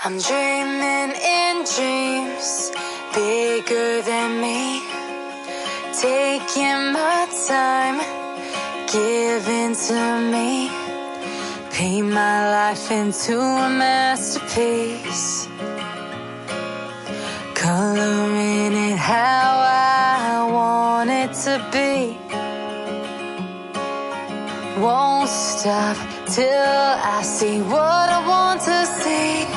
I'm dreaming in dreams bigger than me, taking my time, giving to me, paint my life into a masterpiece, coloring it how I want it to be. Won't stop till I see what I want to see.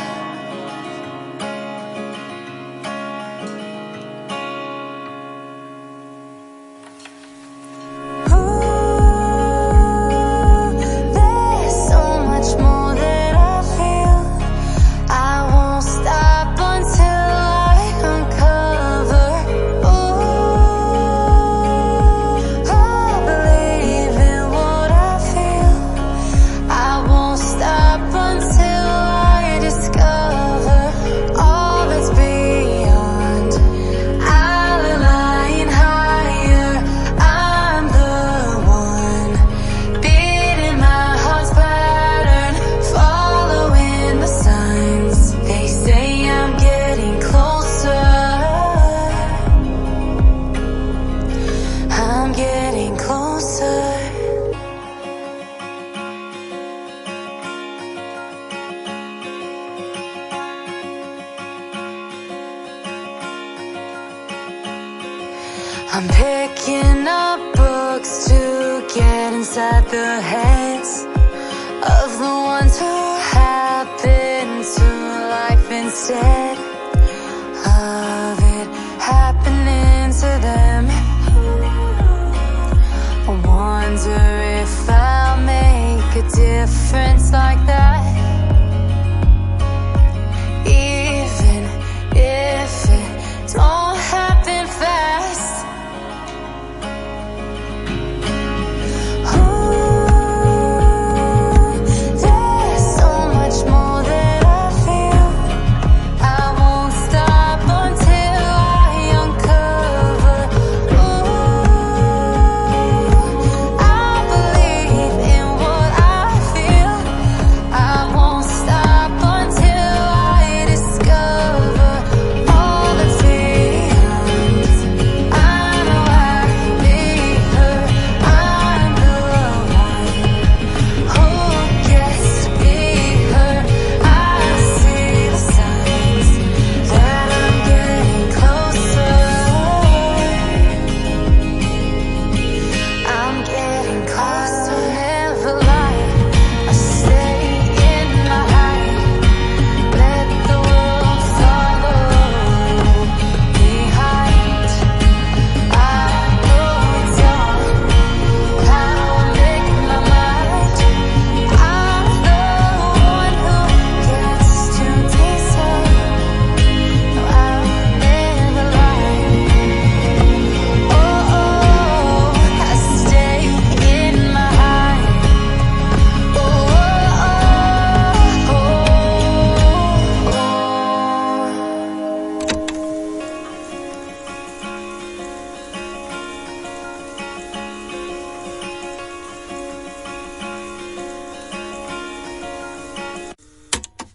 I'm picking up books to get inside the heads of the ones who happen to life instead of it happening to them. I wonder if I'll make a difference like that.